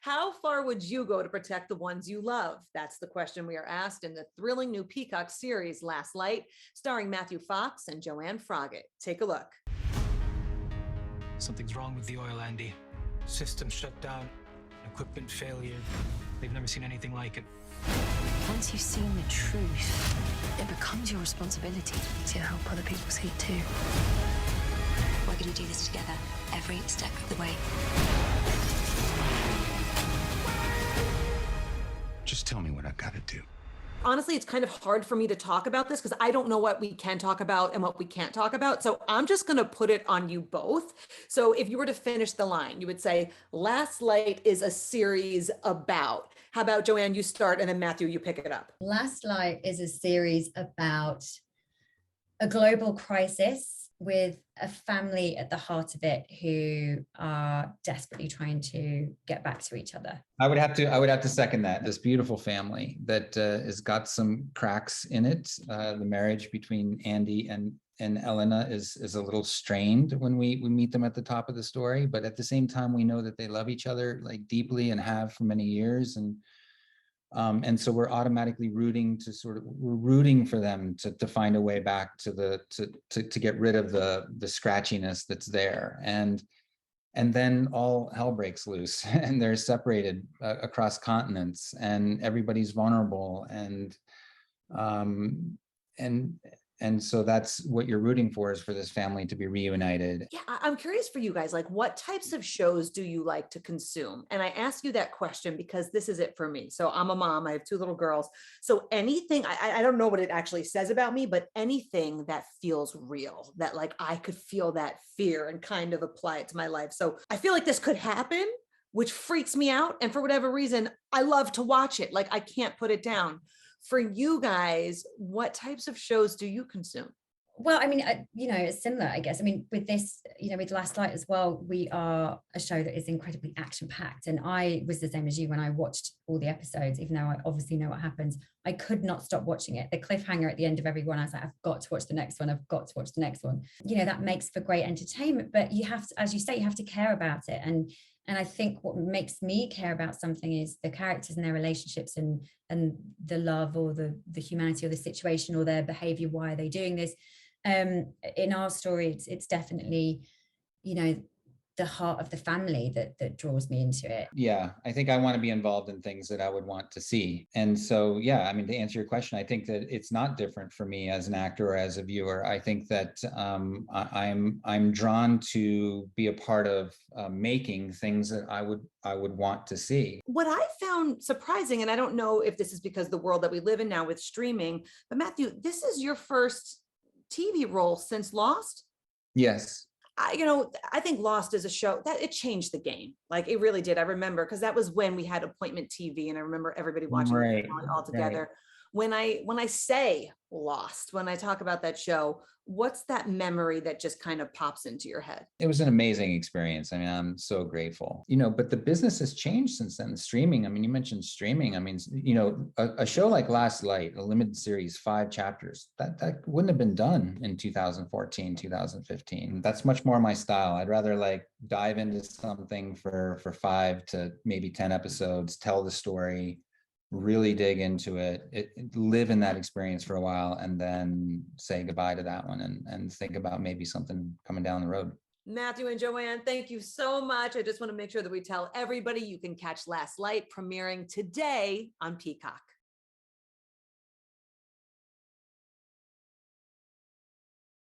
How far would you go to protect the ones you love? That's the question we are asked in the thrilling new Peacock series, Last Light, starring Matthew Fox and Joanne Froggatt. Take a look. Something's wrong with the oil, Andy. System shut down, equipment failure. They've never seen anything like it. Once you've seen the truth, it becomes your responsibility to help other people see it too. We're going to do this together, every step of the way. Just tell me what I've got to do. Honestly, it's kind of hard for me to talk about this because I don't know what we can talk about and what we can't talk about. So I'm just going to put it on you both. So if you were to finish the line, you would say, Last Light is a series about. How about Joanne, you start, and then Matthew, you pick it up. Last Light is a series about a global crisis with a family at the heart of it who are desperately trying to get back to each other. I would have to second that. This beautiful family that has got some cracks in it. The marriage between Andy and Elena is a little strained when we meet them at the top of the story, but at the same time, we know that they love each other like deeply and have for many years. And so we're automatically rooting for them to find a way back to get rid of the scratchiness that's there. And then all hell breaks loose and they're separated across continents and everybody's vulnerable. And so that's what you're rooting for, is for this family to be reunited. Yeah, I'm curious for you guys, like what types of shows do you like to consume? And I ask you that question because this is it for me. So I'm a mom, I have 2 little girls. So anything, I don't know what it actually says about me, but anything that feels real, that like I could feel that fear and kind of apply it to my life. So I feel like this could happen, which freaks me out. And for whatever reason, I love to watch it. Like I can't put it down. For you guys, what types of shows do you consume? Well, I mean, it's similar, I guess. I mean, with this, with Last Light as well, we are a show that is incredibly action-packed. And I was the same as you when I watched all the episodes, even though I obviously know what happens. I could not stop watching it. The cliffhanger at the end of every one, I was like, I've got to watch the next one. I've got to watch the next one. That makes for great entertainment, but you have to, as you say, you have to care about it. And I think what makes me care about something is the characters and their relationships and the love or the humanity or the situation or their behavior. Why are they doing this? In our story, it's definitely, the heart of the family that draws me into it. Yeah, I think I want to be involved in things that I would want to see. And so, yeah, I mean, to answer your question, I think that it's not different for me as an actor or as a viewer. I think that I'm drawn to be a part of making things that I would want to see. What I found surprising, and I don't know if this is because the world that we live in now with streaming, but Matthew, this is your first TV role since Lost? Yes. I think Lost is a show that it changed the game. Like it really did. I remember because that was when we had appointment TV, and I remember everybody watching it all together. Right. When I say Lost, when I talk about that show, what's that memory that just kind of pops into your head? It was an amazing experience. I mean, I'm so grateful, but the business has changed since then. The streaming, I mean, you mentioned streaming. I mean, a show like Last Light, a limited series, 5 chapters, that wouldn't have been done in 2014, 2015. That's much more my style. I'd rather like dive into something for 5 to maybe 10 episodes, tell the story, really dig into it, live in that experience for a while, and then say goodbye to that one and think about maybe something coming down the road. Matthew and Joanne, thank you so much. I just want to make sure that we tell everybody you can catch Last Light premiering today on Peacock.